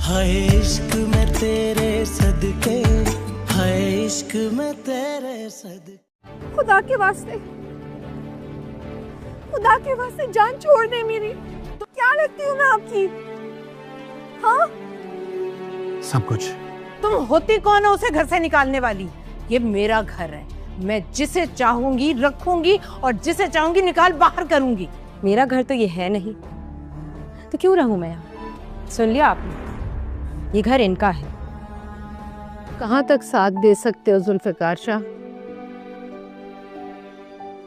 हाय इश्क में तेरे सदके, हाय इश्क में तेरे सदके। खुदा के वास्ते जान छोड़ दे मेरी। तो क्या लगती हूँ मैं आपकी? हाँ, सब कुछ। तुम होती कौन हो उसे घर से निकालने वाली? ये मेरा घर है, मैं जिसे चाहूंगी रखूंगी और जिसे चाहूंगी निकाल बाहर करूंगी। मेरा घर तो ये है नहीं, तो क्यों रहूं मैं यहाँ? सुन लिया आपने, ये घर इनका है। कहाँ तक साथ दे सकते हो जुल्फ़िकार शाह?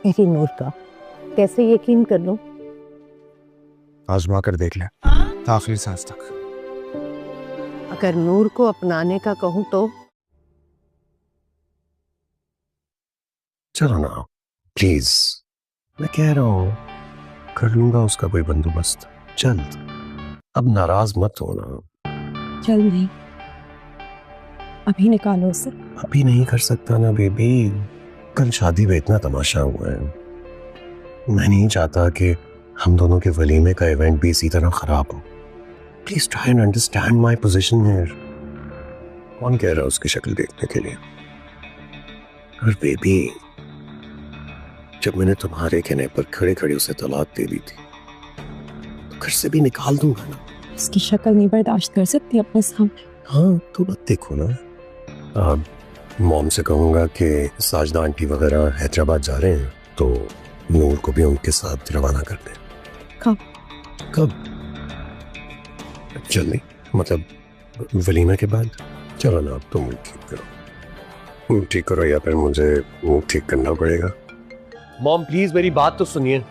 मेरी नूर का कैसे यकीन कर लूं? आजमा कर देख ले आखिरी सांस तक। अगर नूर को अपनाने का कहूं तो? चलो ना प्लीज, मैं कह रहा हूँ कर लूंगा उसका कोई बंदोबस्त जल्द। अब नाराज मत होना। चल नहीं, अभी निकालो उसे। अभी नहीं कर सकता ना बेबी, कल शादी में इतना तमाशा हुआ है। मैं नहीं चाहता कि हम दोनों के वलीमे का इवेंट भी इसी तरह खराब हो। Please try and understand my position here. कौन कह रहा है उसकी शक्ल देखने के लिए? और बेबी, जब मैंने तुम्हारे कहने पर खड़े खड़े उसे तलाक दे दी थी, तो घर से भी निकाल दूंगा ना। उसकी शक्ल नहीं बर्दाश्त कर सकती अपने सामने। हाँ तो मत देखो ना। मॉम से कहूंगा कि साजदा आंटी वगैरह हैदराबाद जा रहे हैं, तो नूर को भी उनके साथ रवाना कर दे। कब? जल्दी, मतलब वलीमा के बाद। चलो ना, अब तो मूड ठीक करो या फिर मुझे मूड ठीक करना पड़ेगा। मॉम प्लीज मेरी बात तो सुनिए।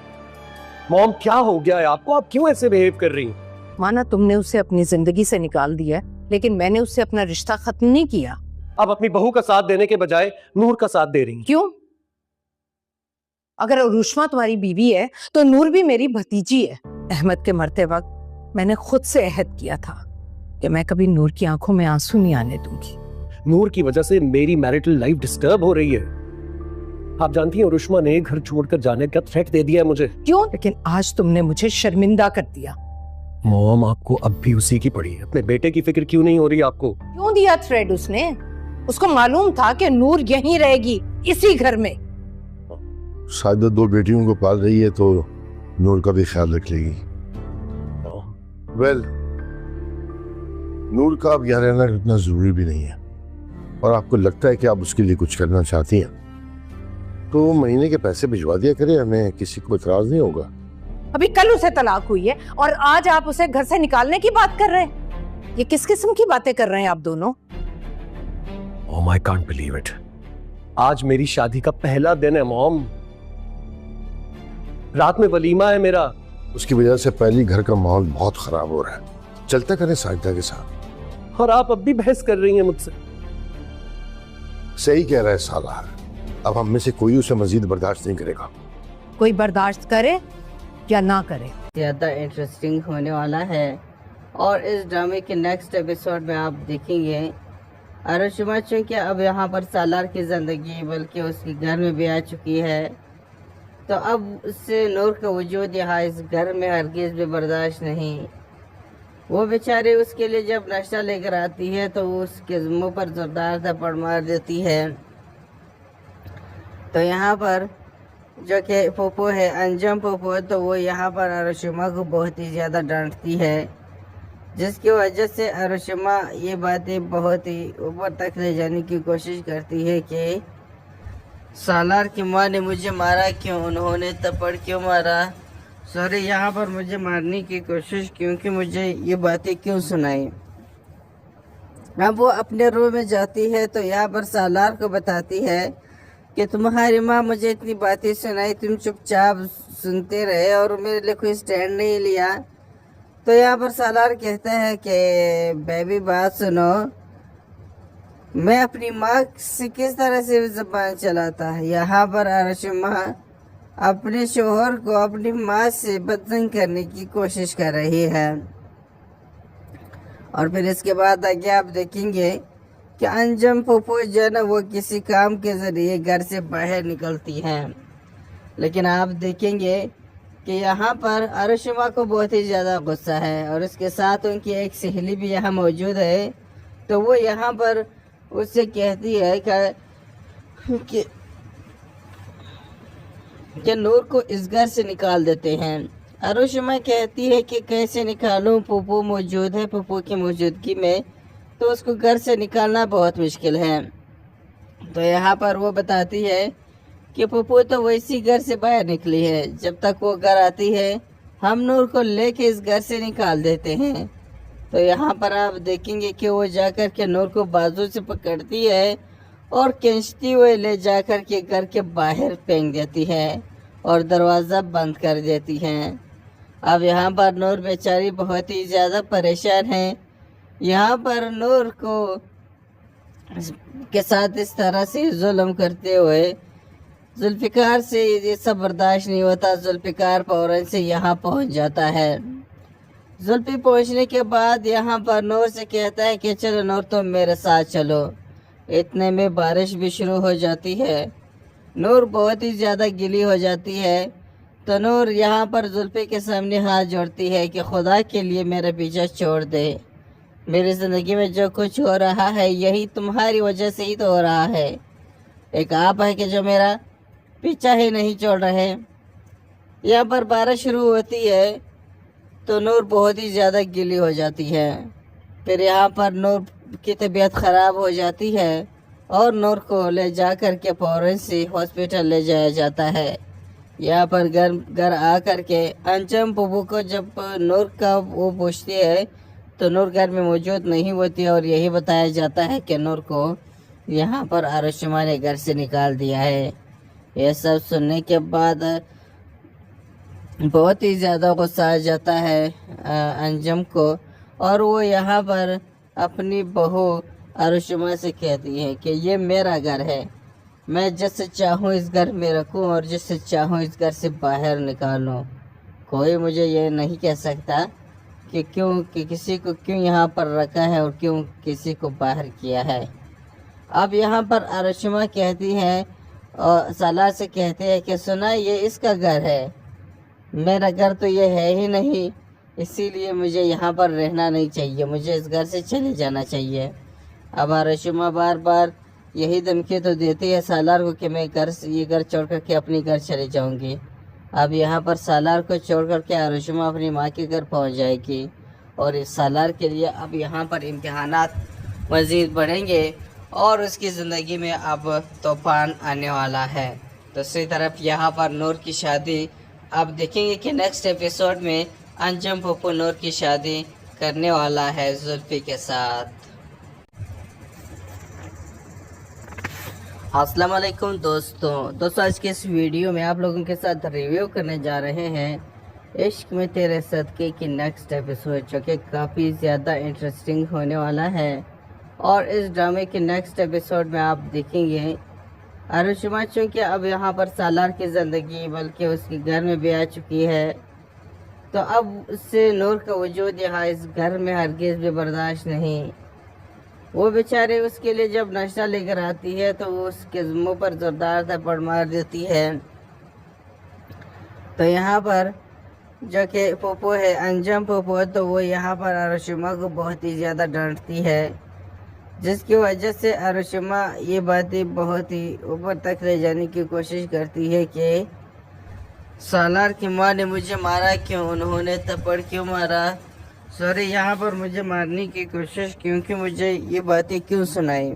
मॉम क्या हो गया है आपको? आप क्यों ऐसे बिहेव कर रही हैं? माना तुमने उसे अपनी जिंदगी से निकाल दिया, लेकिन मैंने उससे अपना रिश्ता खत्म नहीं किया। आप अपनी बहू का साथ देने के बजाय नूर का साथ दे रही हैं। क्यों? अगर अरुष्मा तुम्हारी बीवी है तो नूर भी मेरी भतीजी है। अहमद के मरते वक्त मैंने खुद से अहद किया था कि मैं कभी नूर की आंखों में आंसू नहीं आने दूंगी। नूर की वजह से मेरी मैरिटल लाइफ डिस्टर्ब हो रही है। आप जानती हैं अरुष्मा ने घर छोड़कर जाने का थ्रेट दे दिया है मुझे। क्यों? लेकिन आज तुमने मुझे शर्मिंदा कर दिया। मॉम आपको अब भी उसी की पड़ी है। अपने बेटे की फिक्र क्यों नहीं हो रही आपको? क्यों दिया थ्रेट उसने? उसको मालूम था कि नूर यहीं रहेगी, इसी घर में। शायद 2 बेटियों को पाल रही है तो नूर का भी ख्याल रख लेगी। वेल, नूर का अब यहाँ रहना इतना जरूरी भी नहीं है, और आपको लगता है कि आप उसके लिए कुछ करना चाहती हैं तो महीने के पैसे भिजवा दिया करें, हमें किसी को इतराज नहीं होगा। अभी कल उसे तलाक हुई है और आज आप उसे घर से निकालने की बात कर रहे हैं। ये किस किस्म की बातें कर रहे हैं आप दोनों? Oh, I can't believe it. आज मेरी शादी का पहला दिन है मॉम। रात में वलीमा है मेरा। उसकी वजह से पहली घर का माहौल बहुत खराब हो रहा है। चलता करें साजिदा के साथ। और आप अब भी बहस कर रही हैं मुझसे। सही कह रहा है सालार, अब हम में से कोई उसे मजीद बर्दाश्त नहीं करेगा। कोई बर्दाश्त करे या ना करे। ज़्यादा इंटरेस्टिंग होने वाला है और इस ड्रामे के नेक्स्ट एपिसोड में आप देखेंगे अरुषिमा चूँकि अब यहाँ पर सालार की ज़िंदगी बल्कि उसके घर में भी आ चुकी है, तो अब उससे नूर का वजूद यहाँ इस घर में हरगिज़ भी बर्दाश्त नहीं। वो बेचारे उसके लिए जब नाश्ता लेकर आती है तो वो उसके मुँह पर जोरदार थप्पड़ मार देती है। तो यहाँ पर जो कि पोपो है, अंजम पोपो, तो वो यहाँ पर अरुषिमा को बहुत ही ज़्यादा डांटती है, जिसकी वजह से अरुषिमा ये बातें बहुत ही ऊपर तक ले जाने की कोशिश करती है कि सालार की माँ ने मुझे मारा क्यों, उन्होंने थप्पड़ क्यों मारा, सॉरी यहाँ पर मुझे मारने की कोशिश क्योंकि मुझे ये बातें क्यों सुनाई। अब वो अपने रूम में जाती है तो यहाँ पर सालार को बताती है कि तुम्हारी माँ मुझे इतनी बातें सुनाई, तुम चुपचाप सुनते रहे और मेरे लिए कोई स्टैंड नहीं लिया। तो यहाँ पर सालार कहता है कि बेबी बात सुनो, मैं अपनी माँ से किस तरह से ज़बान चलाता है। यहाँ पर अरुषिमा अपने शोहर को अपनी माँ से बदतंग करने की कोशिश कर रही है। और फिर इसके बाद आगे आप देखेंगे कि अंजम पोपो जो है ना वो किसी काम के ज़रिए घर से बाहर निकलती हैं, लेकिन आप देखेंगे कि यहाँ पर अरुशिमा को बहुत ही ज़्यादा गुस्सा है और इसके साथ उनकी एक सहेली भी यहाँ मौजूद है। तो वो यहाँ पर उससे कहती है कि नूर को इस घर से निकाल देते हैं। अरुशिमा कहती है कि कैसे निकालूं, पप्पू मौजूद है, पप्पू की मौजूदगी में तो उसको घर से निकालना बहुत मुश्किल है। तो यहाँ पर वो बताती है कि पप्पू तो वैसी घर से बाहर निकली है, जब तक वो घर आती है हम नूर को लेके इस घर से निकाल देते हैं। तो यहाँ पर आप देखेंगे कि वो जाकर के नूर को बाजू से पकड़ती है और खींचती हुए ले जाकर के घर के बाहर फेंक देती है और दरवाज़ा बंद कर देती है। अब यहाँ पर नूर बेचारी बहुत ही ज़्यादा परेशान है। यहाँ पर नूर को के साथ इस तरह से जुल्म करते हुए जुल्फ़िकार से ये सब बर्दाश्त नहीं होता। जुल्फ़िकार फौरन से यहाँ पहुँच जाता है। जुल्फ़ी पहुँचने के बाद यहाँ पर नूर से कहता है कि चलो नूर तुम मेरे साथ चलो। इतने में बारिश भी शुरू हो जाती है। नूर बहुत ही ज़्यादा गिली हो जाती है। तो नूर यहाँ पर जुल्फ़ी के सामने हाथ जोड़ती है कि खुदा के लिए मेरा पीछा छोड़ दे। मेरी ज़िंदगी में जो कुछ हो रहा है यही तुम्हारी वजह से ही तो हो रहा है। एक आप है कि जो मेरा पीछा ही नहीं छोड़ रहे। यहाँ पर बारिश शुरू होती है तो नूर बहुत ही ज़्यादा गिली हो जाती है। फिर यहाँ पर नूर की तबीयत ख़राब हो जाती है और नूर को ले जा कर के फौरन से हॉस्पिटल ले जाया जाता है। यहाँ पर घर आ कर के अंजम पप्पू को जब नूर का वो पूछती है तो नूर घर में मौजूद नहीं होती और यही बताया जाता है कि नूर को यहाँ पर अरुशिमा ने घर से निकाल दिया है। यह सब सुनने के बाद बहुत ही ज़्यादा गुस्सा आ जाता है अंजम को और वो यहाँ पर अपनी बहू अरुशिमा से कहती है कि ये मेरा घर है, मैं जिससे चाहूँ इस घर में रखूँ और जिससे चाहूँ इस घर से बाहर निकालूँ। कोई मुझे ये नहीं कह सकता कि किसी को क्यों यहाँ पर रखा है और क्यों किसी को बाहर किया है। अब यहाँ पर अरुशिमा कहती है और सालार से कहते हैं कि सुना ये इसका घर है, मेरा घर तो ये है ही नहीं, इसीलिए मुझे यहाँ पर रहना नहीं चाहिए, मुझे इस घर से चले जाना चाहिए। अब अरुशिमा बार बार यही धमकी तो देती है सालार को कि मैं ये घर छोड़ कर के अपनी घर चले जाऊँगी। अब यहाँ पर सालार को छोड़ कर के अरुशिमा अपनी माँ के घर पहुँच जाएगी और इस सालार के लिए अब यहाँ पर इम्तिहानात मज़ीद बढ़ेंगे और उसकी ज़िंदगी में अब तूफ़ान आने वाला है। दूसरी तरफ यहाँ पर नूर की शादी अब देखेंगे कि नेक्स्ट एपिसोड में अंजम पप्पू नूर की शादी करने वाला है जुल्फ़ी के साथ। अस्सलाम वालेकुम दोस्तों आज के इस वीडियो में आप लोगों के साथ रिव्यू करने जा रहे हैं इश्क में तेरे सदके की नेक्स्ट एपिसोड, जो कि काफ़ी ज़्यादा इंटरेस्टिंग होने वाला है। और इस ड्रामे के नेक्स्ट एपिसोड में आप देखेंगे अरुशिमा चूँकि अब यहाँ पर सालार की ज़िंदगी बल्कि उसके घर में भी आ चुकी है, तो अब उससे नूर का वजूद यहाँ इस घर में हरगिज़ भी बर्दाश्त नहीं। वो बेचारे उसके लिए जब नाश्ता लेकर आती है तो वो उसके मुँह पर ज़ोरदार थप्पड़ मार देती है। तो यहाँ पर जो कि पप्पू है अंजम पप्पू, तो वो यहाँ पर अरुशिमा को बहुत ही ज़्यादा डांटती है, जिसकी वजह से अरुशिमा ये बातें बहुत ही ऊपर तक ले जाने की कोशिश करती है कि सालार की माँ ने मुझे मारा क्यों, उन्होंने थप्पड़ क्यों मारा, सॉरी यहाँ पर मुझे मारने की कोशिश क्योंकि मुझे ये बातें क्यों सुनाई।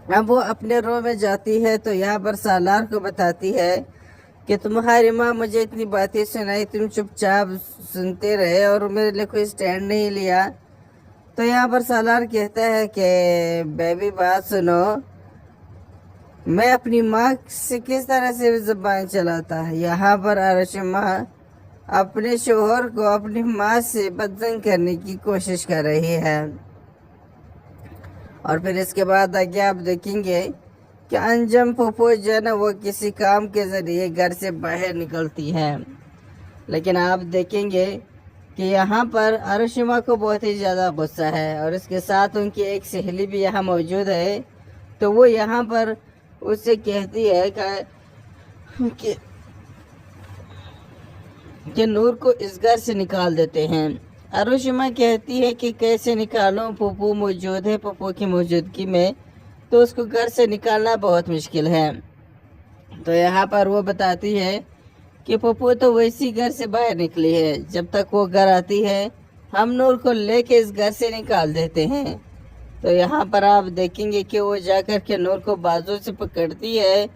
अब वो अपने रो में जाती है तो यहाँ पर सालार को बताती है कि तुम्हारी माँ मुझे इतनी बातें सुनाई, तुम चुपचाप सुनते रहे और मेरे लिए कोई स्टैंड नहीं लिया। तो यहाँ पर सालार कहता है कि बेबी बात सुनो, मैं अपनी माँ से किस तरह से ज़बान चलाता है। यहाँ पर अरुशिमा अपने शोहर को अपनी माँ से बदजंग करने की कोशिश कर रही है। और फिर इसके बाद आगे आप देखेंगे कि अंजम पप्पू जो है ना वो किसी काम के ज़रिए घर से बाहर निकलती है, लेकिन आप देखेंगे कि यहाँ पर अरुशिमा को बहुत ही ज़्यादा गुस्सा है और इसके साथ उनकी एक सहेली भी यहाँ मौजूद है। तो वो यहाँ पर उससे कहती है कि नूर को इस घर से निकाल देते हैं। अरुशिमा कहती है कि कैसे निकालूं, पप्पू मौजूद है, पप्पू की मौजूदगी में तो उसको घर से निकालना बहुत मुश्किल है। तो यहाँ पर वो बताती है कि पप्पू तो वैसी घर से बाहर निकली है, जब तक वो घर आती है हम नूर को लेके इस घर से निकाल देते हैं। तो यहाँ पर आप देखेंगे कि वो जाकर के नूर को बाजू से पकड़ती है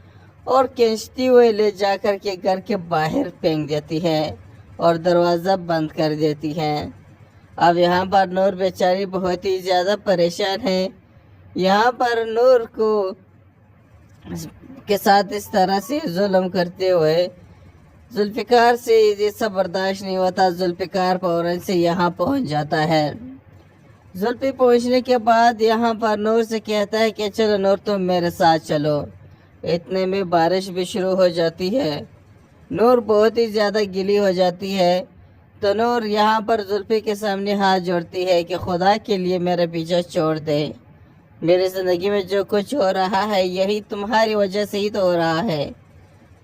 और खींचती हुए ले जाकर के घर के बाहर फेंक देती है और दरवाज़ा बंद कर देती है। अब यहाँ पर नूर बेचारी बहुत ही ज़्यादा परेशान है। यहाँ पर नूर को के साथ इस तरह से जुल्म करते हुए जुल्फ़िकार से ये सब बर्दाश्त नहीं होता। जुल्फ़िकार फौरन से यहाँ पहुँच जाता है। जुल्फ़ी पहुँचने के बाद यहाँ पर नूर से कहता है कि चलो नूर तुम मेरे साथ चलो। इतने में बारिश भी शुरू हो जाती है। नूर बहुत ही ज़्यादा गिली हो जाती है। तो नूर यहाँ पर जुल्फ़ी के सामने हाथ जोड़ती है कि खुदा के लिए मेरा पीछा छोड़ दे। मेरी ज़िंदगी में जो कुछ हो रहा है यही तुम्हारी वजह से ही तो हो रहा है।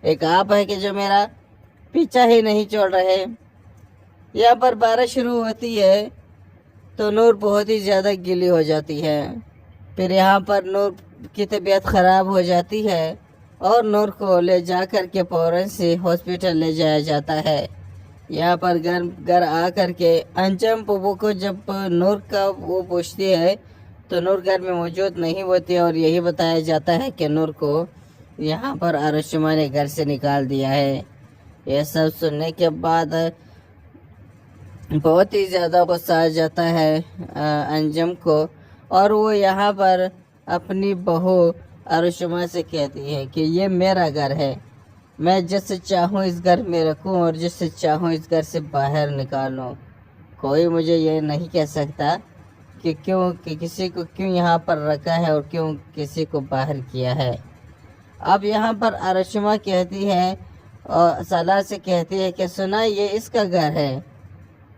एक आप है कि जो मेरा पीछा ही नहीं छोड़ रहे। यहाँ पर बारिश शुरू होती है तो नूर बहुत ही ज़्यादा गिली हो जाती है। फिर यहाँ पर नूर की तबीयत ख़राब हो जाती है और नूर को ले जा कर के फ़ौरन से हॉस्पिटल ले जाया जाता है। यहाँ पर घर आ कर के अंजम पप्पू को जब नूर का वो पूछती है तो नूर घर में मौजूद नहीं होती और यही बताया जाता है कि नूर को यहाँ पर अरुशिमा ने घर से निकाल दिया है। यह सब सुनने के बाद बहुत ही ज़्यादा गुस्सा आ जाता है अंजम को और वो यहाँ पर अपनी बहू अरुशिमा से कहती है कि ये मेरा घर है, मैं जिससे चाहूँ इस घर में रखूँ और जिससे चाहूँ इस घर से बाहर निकालूँ। कोई मुझे ये नहीं कह सकता कि क्यों कि किसी को क्यों यहाँ पर रखा है और क्यों किसी को बाहर किया है। अब यहाँ पर अरुशिमा कहती है और सालार से कहती है कि सुना ये इसका घर है,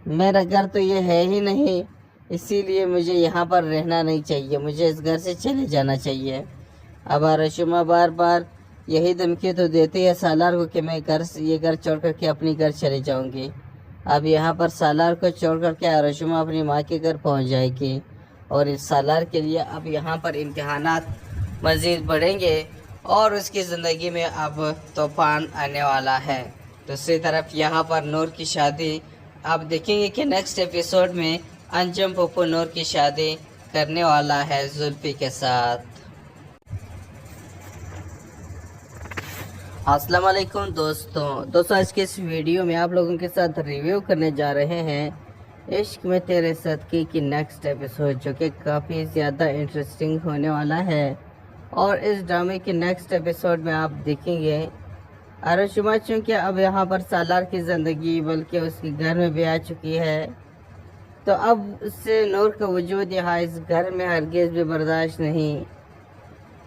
मेरा घर तो ये है ही नहीं, इसीलिए मुझे यहाँ पर रहना नहीं चाहिए, मुझे इस घर से चले जाना चाहिए। अब अरुशिमा बार बार यही धमकी तो देती है सालार को कि मैं ये घर छोड़ कर के अपनी घर चले जाऊँगी। अब यहाँ पर सालार को छोड़ कर के अरुशिमा अपनी माँ के घर पहुँच जाएगी और इस सालार के लिए अब यहाँ पर इम्तिहानात मज़ीद बढ़ेंगे और उसकी ज़िंदगी में अब तूफ़ान आने वाला है। दूसरी तरफ यहाँ पर नूर की शादी आप देखेंगे कि नेक्स्ट एपिसोड में अंजम पप्पू नूर की शादी करने वाला है जुल्फ़ी के साथ। अस्सलाम वालेकुम दोस्तों आज के इस वीडियो में आप लोगों के साथ रिव्यू करने जा रहे हैं इश्क में तेरे सदके की नेक्स्ट एपिसोड, जो कि काफ़ी ज़्यादा इंटरेस्टिंग होने वाला है। और इस ड्रामे के नेक्स्ट एपिसोड में आप देखेंगे अरुशिमा चूँकि अब यहाँ पर सालार की ज़िंदगी बल्कि उसके घर में भी आ चुकी है, तो अब उससे नूर का वजूद यहाँ इस घर में हरगिज़ भी बर्दाश्त नहीं।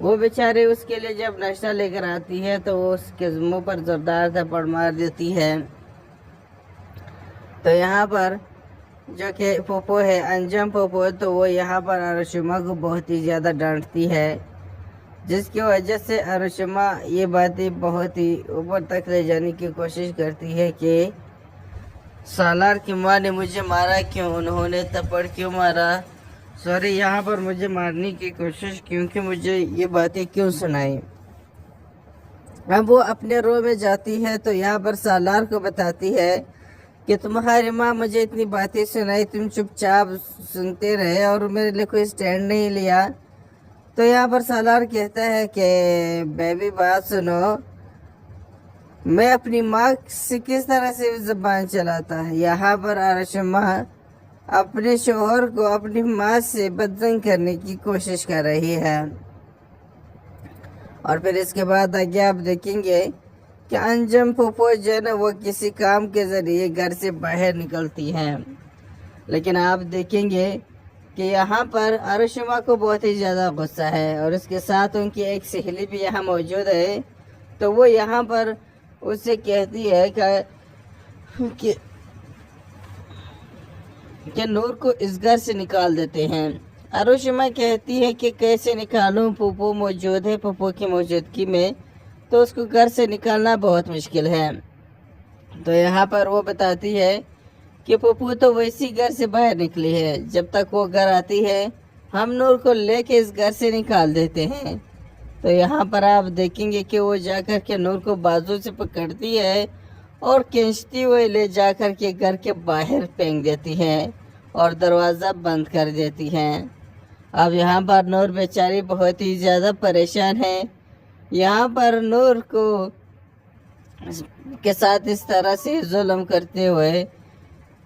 वो बेचारे उसके लिए जब नाश्ता लेकर आती है तो वो उसके मुँह पर ज़ोरदार थप्पड़ मार देती है। तो यहाँ पर जो कि पप्पू है अंजम पप्पू, तो वो यहाँ पर अरुशिमा को बहुत ही ज़्यादा डांटती है, जिसकी वजह से अरुशिमा ये बातें बहुत ही ऊपर तक ले जाने की कोशिश करती है कि सालार की माँ ने मुझे मारा क्यों, उन्होंने थप्पड़ क्यों मारा, सॉरी यहाँ पर मुझे मारने की कोशिश क्योंकि मुझे ये बातें क्यों सुनाई। अब वो अपने रो में जाती है तो यहाँ पर सालार को बताती है कि तुम्हारी माँ मुझे इतनी बातें सुनाई, तुम चुपचाप सुनते रहे और मेरे लिए कोई स्टैंड नहीं लिया। तो यहाँ पर सालार कहता है कि बेबी बात सुनो, मैं अपनी माँ से किस तरह से ज़बान चलाता है। यहाँ पर अरुशिमा अपने शोहर को अपनी माँ से बदतंग करने की कोशिश कर रही है। और फिर इसके बाद आगे आप देखेंगे कि अंजम पप्पू जो है ना वो किसी काम के ज़रिए घर से बाहर निकलती हैं, लेकिन आप देखेंगे कि यहाँ पर अरुशिमा को बहुत ही ज़्यादा गुस्सा है और उसके साथ उनकी एक सहेली भी यहाँ मौजूद है। तो वो यहाँ पर उससे कहती है कि नूर को इस घर से निकाल देते हैं। अरुशिमा कहती है कि कैसे निकालूं, पप्पू मौजूद है, पप्पू की मौजूदगी में तो उसको घर से निकालना बहुत मुश्किल है। तो यहाँ पर वो बताती है कि पप्पू तो वैसी घर से बाहर निकली है, जब तक वो घर आती है हम नूर को लेके इस घर से निकाल देते हैं। तो यहाँ पर आप देखेंगे कि वो जाकर के नूर को बाजू से पकड़ती है और खींचती हुए ले जाकर के घर के बाहर फेंक देती है और दरवाज़ा बंद कर देती है। अब यहाँ पर नूर बेचारी बहुत ही ज़्यादा परेशान है। यहाँ पर नूर को के साथ इस तरह से जुल्म करते हुए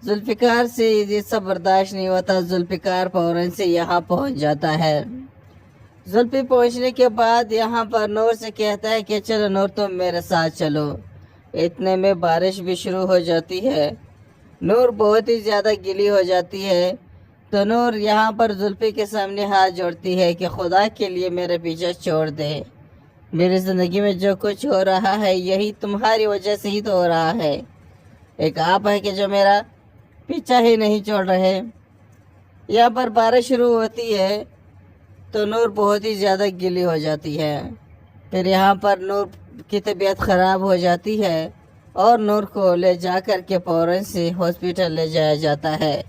जुल्फ़िकार से ये सब बर्दाश्त नहीं होता। जुल्फ़िकार फौरन से यहाँ पहुँच जाता है। जुल्फ़ी पहुँचने के बाद यहाँ पर नूर से कहता है कि चलो नूर तुम मेरे साथ चलो। इतने में बारिश भी शुरू हो जाती है। नूर बहुत ही ज़्यादा गिली हो जाती है। तो नूर यहाँ पर जुल्फ़ी के सामने हाथ जोड़ती है कि खुदा के लिए मेरा पीछा छोड़ दे। मेरी ज़िंदगी में जो कुछ हो रहा है यही तुम्हारी वजह से ही तो हो रहा है। एक आप है कि जो मेरा पीछा ही नहीं छोड़ रहे। यहाँ पर बारिश शुरू होती है तो नूर बहुत ही ज़्यादा गिली हो जाती है। फिर यहाँ पर नूर की तबीयत ख़राब हो जाती है और नूर को ले जा कर के फ़ौरन से हॉस्पिटल ले जाया जाता है।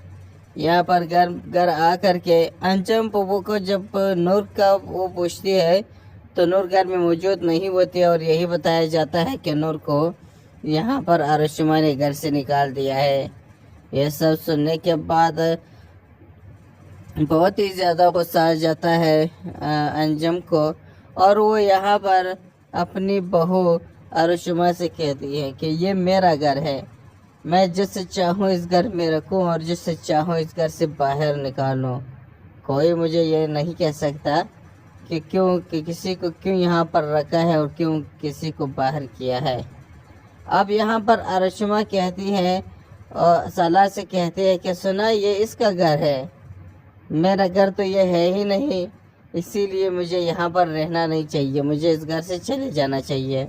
यहाँ पर घर आ कर के अंजम पप्पू को जब नूर का वो पूछती है तो नूर घर में मौजूद नहीं होती और यही बताया जाता है कि नूर को यहाँ पर आरुषिमा ने घर से निकाल दिया है। यह सब सुनने के बाद बहुत ही ज़्यादा गुस्सा आ जाता है अंजम को और वो यहाँ पर अपनी बहू आरुषिमा से कहती है कि ये मेरा घर है, मैं जिससे चाहूँ इस घर में रखूँ और जिससे चाहूँ इस घर से बाहर निकालूँ। कोई मुझे ये नहीं कह सकता कि किसी को क्यों यहाँ पर रखा है और क्यों किसी को बाहर किया है। अब यहाँ पर आरुषिमा कहती है और साला से कहते हैं कि सुना ये इसका घर है, मेरा घर तो ये है ही नहीं, इसीलिए मुझे यहाँ पर रहना नहीं चाहिए, मुझे इस घर से चले जाना चाहिए।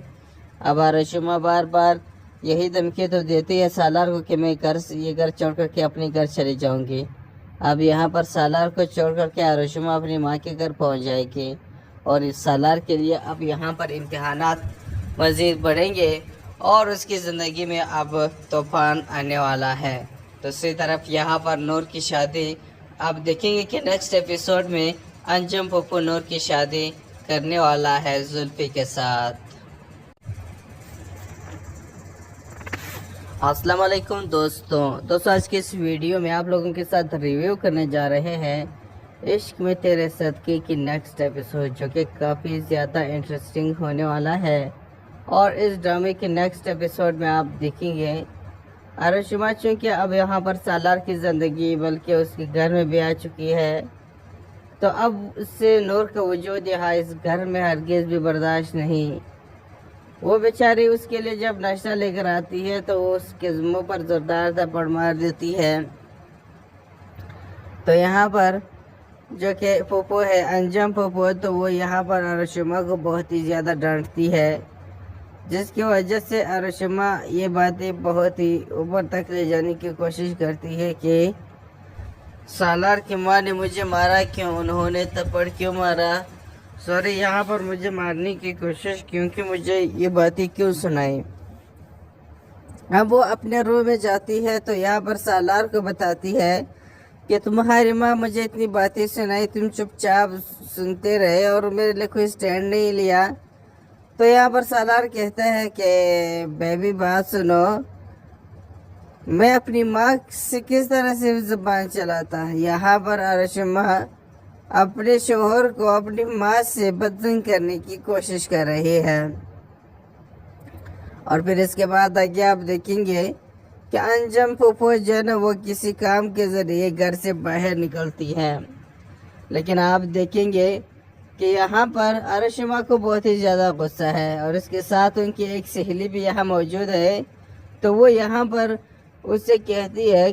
अब आरुषिमा बार बार यही धमकी तो देती है सालार को कि मैं ये घर छोड़ करके अपने घर चली जाऊँगी। अब यहाँ पर सालार को छोड़ करके आरुषिमा अपनी माँ के घर पहुँच जाएगी और इस सालार के लिए अब यहाँ पर इम्तिहानात मज़ीद बढ़ेंगे और उसकी ज़िंदगी में अब तूफ़ान आने वाला है। दूसरी तरफ यहाँ पर नूर की शादी आप देखेंगे कि नेक्स्ट एपिसोड में अंजम पप्पू नूर की शादी करने वाला है जुल्फ़ी के साथ। अस्सलाम वालेकुम दोस्तों आज की इस वीडियो में आप लोगों के साथ रिव्यू करने जा रहे हैं इश्क में तेरे सदके की नेक्स्ट एपिसोड, जो कि काफ़ी ज़्यादा इंटरेस्टिंग होने वाला है। और इस ड्रामे के नेक्स्ट एपिसोड में आप देखेंगे आरुषिमा चूँकि अब यहाँ पर सालार की ज़िंदगी बल्कि उसके घर में भी आ चुकी है, तो अब उससे नूर का वजूद यहाँ इस घर में हरगिज़ भी बर्दाश्त नहीं। वो बेचारी उसके लिए जब नाश्ता लेकर आती है तो वो उसके मुँह पर ज़ोरदार थप्पड़ मार देती है। तो यहाँ पर जो कि पप्पू है अंजम पप्पू, तो वो यहाँ पर आरुषिमा को बहुत ही ज़्यादा डांटती है, जिसकी वजह से आरुषिमा ये बातें बहुत ही ऊपर तक ले जाने की कोशिश करती है कि सालार की माँ ने मुझे मारा क्यों, उन्होंने थप्पड़ क्यों मारा, सॉरी यहाँ पर मुझे मारने की कोशिश क्योंकि मुझे ये बातें क्यों सुनाई। अब वो अपने रूम में जाती है तो यहाँ पर सालार को बताती है कि तुम्हारी माँ मुझे इतनी बातें सुनाई, तुम चुपचाप सुनते रहे और मेरे लिए कोई स्टैंड नहीं लिया। तो यहाँ पर सालार कहता है कि बेबी बात सुनो, मैं अपनी माँ से किस तरह से ज़ुबान चलाता है। यहाँ पर आरुषिमा अपने शोहर को अपनी माँ से बदतमीज़ी करने की कोशिश कर रही है। और फिर इसके बाद आगे आप देखेंगे कि अंजम पप्पू जो है ना वो किसी काम के ज़रिए घर से बाहर निकलती है, लेकिन आप देखेंगे कि यहाँ पर आरुषिमा को बहुत ही ज़्यादा गुस्सा है और इसके साथ उनकी एक सहेली भी यहाँ मौजूद है। तो वो यहाँ पर उससे कहती है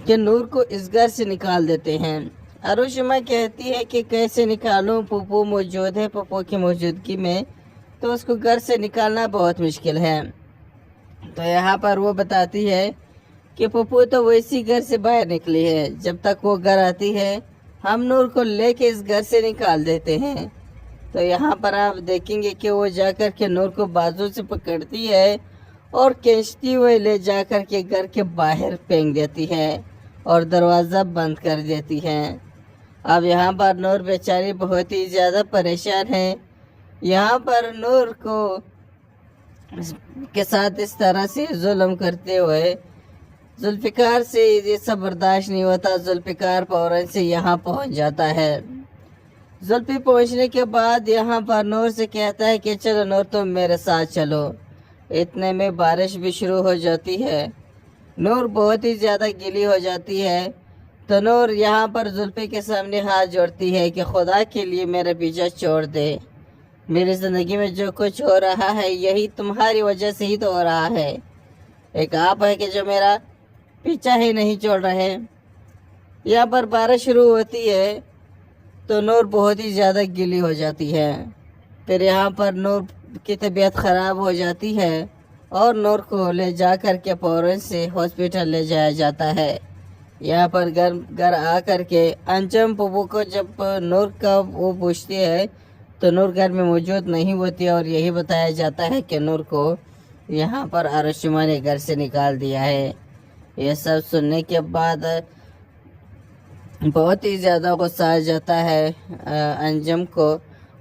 कि नूर को इस घर से निकाल देते हैं। आरुषिमा कहती है कि कैसे निकालूं, पप्पू मौजूद है, पप्पू की मौजूदगी में तो उसको घर से निकालना बहुत मुश्किल है। तो यहाँ पर वो बताती है कि पप्पू तो वैसी घर से बाहर निकली है, जब तक वो घर आती है हम नूर को लेके इस घर से निकाल देते हैं। तो यहाँ पर आप देखेंगे कि वो जाकर के नूर को बाजू से पकड़ती है और खींचती हुए ले जाकर के घर के बाहर फेंक देती है और दरवाज़ा बंद कर देती है। अब यहाँ पर नूर बेचारी बहुत ही ज़्यादा परेशान है। यहाँ पर नूर को के साथ इस तरह से जुल्म करते हुए जुल्फ़िकार से ये सब बर्दाश्त नहीं होता। जुल्फ़िकार फौरन से यहाँ पहुँच जाता है। जुल्फ़ी पहुँचने के बाद यहाँ पर नूर से कहता है कि चलो नूर तुम मेरे साथ चलो। इतने में बारिश भी शुरू हो जाती है। नूर बहुत ही ज़्यादा गीली हो जाती है। तो नूर यहाँ पर जुल्फ़ी के सामने हाथ जोड़ती है कि खुदा के लिए मेरा पीछा छोड़ दे। मेरी ज़िंदगी में जो कुछ हो रहा है यही तुम्हारी वजह से ही तो हो रहा है। एक आप है कि जो मेरा पीछा ही नहीं छोड़ रहे। यहाँ पर बारिश शुरू होती है तो नूर बहुत ही ज़्यादा गीली हो जाती है। फिर यहाँ पर नूर की तबीयत ख़राब हो जाती है और नूर को ले जा कर के फ़ौरन से हॉस्पिटल ले जाया जाता है। यहाँ पर घर आ कर के अंजम पप्पू को जब नूर का वो पूछती है तो नूर घर में मौजूद नहीं होती और यही बताया जाता है कि नूर को यहाँ पर आरुषिमा ने घर से निकाल दिया है। ये सब सुनने के बाद बहुत ही ज़्यादा गुस्सा आ जाता है अंजम को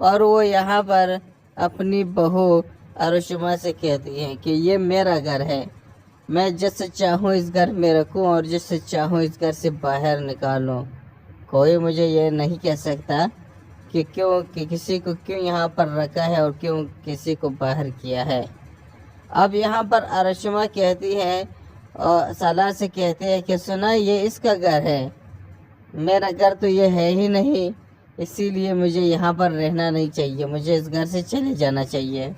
और वो यहाँ पर अपनी बहू आरुषिमा से कहती है कि ये मेरा घर है, मैं जिससे चाहूँ इस घर में रखूँ और जिससे चाहूँ इस घर से बाहर निकालूँ। कोई मुझे ये नहीं कह सकता कि क्यों कि किसी को क्यों यहाँ पर रखा है और क्यों किसी को बाहर किया है। अब यहाँ पर आरुषिमा कहती है और सालार से कहती है कि सुना ये इसका घर है, मेरा घर तो ये है ही नहीं, इसीलिए मुझे यहाँ पर रहना नहीं चाहिए, मुझे इस घर से चले जाना चाहिए।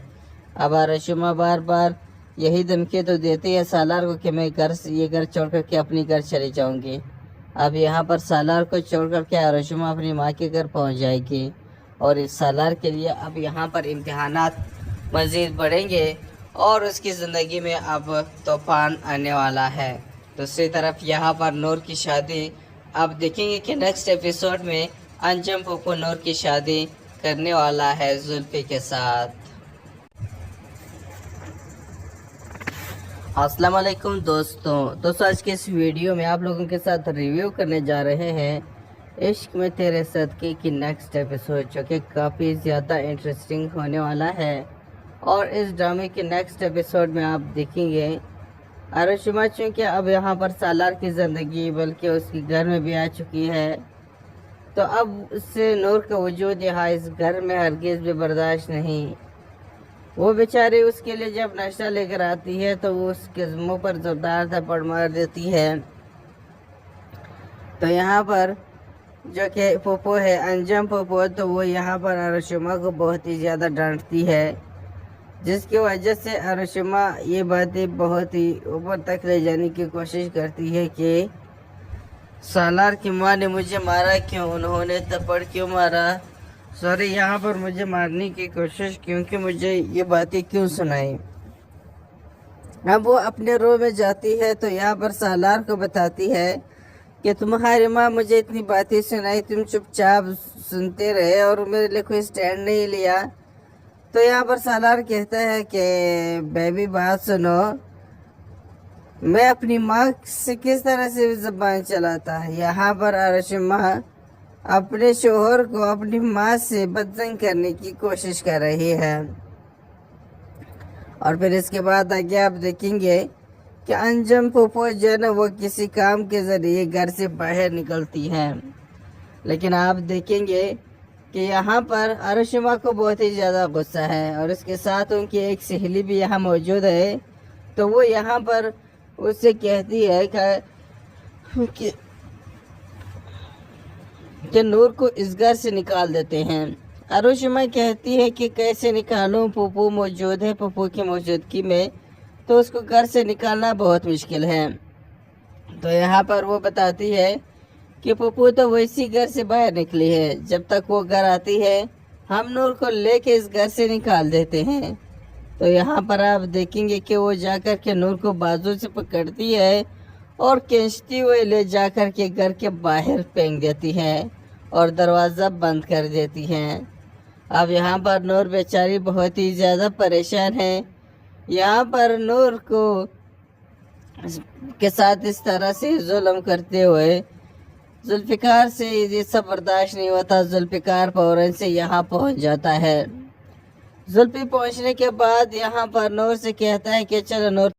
अब आरुषिमा बार बार यही धमकी तो देती है सालार को कि मैं ये घर छोड़ कर के अपनी घर चली जाऊँगी। अब यहाँ पर सालार को छोड़ कर के आरुषिमा अपनी माँ के घर पहुँच जाएगी और इस सालार के लिए अब यहाँ पर इम्तिहानात मज़ीद बढ़ेंगे और उसकी ज़िंदगी में अब तूफ़ान आने वाला है। दूसरी तरफ यहाँ पर नूर की शादी आप देखेंगे कि नेक्स्ट एपिसोड में अंजम पप्पू नूर की शादी करने वाला है जुल्फ़ी के साथ। अस्सलाम वालेकुम दोस्तों आज के इस वीडियो में आप लोगों के साथ रिव्यू करने जा रहे हैं इश्क में तेरे सदके की नेक्स्ट एपिसोड, जो कि काफ़ी ज़्यादा इंटरेस्टिंग होने वाला है। और इस ड्रामे के नेक्स्ट एपिसोड में आप देखेंगे आरुषिमा चूँकि अब यहाँ पर सालार की ज़िंदगी बल्कि उसकी घर में भी आ चुकी है, तो अब उससे नूर का वजूद यहाँ इस घर में हरगिज़ भी बर्दाश्त नहीं। वो बेचारी उसके लिए जब नाश्ता लेकर आती है तो वो उसके मुँह पर ज़ोरदार थप्पड़ मार देती है। तो यहाँ पर जो कि पप्पू है अंजम पप्पू, तो वो यहाँ पर आरुषिमा को बहुत ही ज़्यादा डांटती है, जिसकी वजह से आरुषिमा ये बातें बहुत ही ऊपर तक ले जाने की कोशिश करती है कि सालार की माँ ने मुझे मारा क्यों, उन्होंने थप्पड़ क्यों मारा, सॉरी यहाँ पर मुझे मारने की कोशिश क्योंकि मुझे ये बातें क्यों सुनाई। अब वो अपने रो में जाती है तो यहाँ पर सालार को बताती है कि तुम्हारी माँ मुझे इतनी बातें सुनाई, तुम चुपचाप सुनते रहे और मेरे लिए कोई स्टैंड नहीं लिया। तो यहाँ पर सालार कहता है कि बेबी बात सुनो, मैं अपनी माँ से किस तरह से ज़बान चलाता है। यहाँ पर आरुषिमा अपने शोहर को अपनी माँ से बदतंग करने की कोशिश कर रही है। और फिर इसके बाद आगे आप देखेंगे कि अंजम पप्पू जो है ना वो किसी काम के ज़रिए घर से बाहर निकलती है, लेकिन आप देखेंगे कि यहाँ पर आरुषिमा को बहुत ही ज़्यादा गुस्सा है और इसके साथ उनकी एक सहेली भी यहाँ मौजूद है। तो वो यहाँ पर उससे कहती है कि नूर को इस घर से निकाल देते हैं। आरुषिमा कहती है कि कैसे निकालूं, पप्पू मौजूद है, पप्पू की मौजूदगी में तो उसको घर से निकालना बहुत मुश्किल है। तो यहाँ पर वो बताती है कि पप्पू तो वैसी घर से बाहर निकली है, जब तक वो घर आती है हम नूर को लेके इस घर से निकाल देते हैं। तो यहाँ पर आप देखेंगे कि वो जाकर के नूर को बाजू से पकड़ती है और खींचती हुए ले जाकर के घर के बाहर फेंक देती है और दरवाज़ा बंद कर देती हैं। अब यहाँ पर नूर बेचारी बहुत ही ज़्यादा परेशान है। यहाँ पर नूर को के साथ इस तरह से जुल्म करते हुए जुल्फ़िकार से ये सब बर्दाश्त नहीं होता। जुल्फ़िकार फौरन से यहाँ पहुँच जाता है। जुल्फ़ी पहुँचने के बाद यहाँ पर नूर से कहता है कि चलो नूर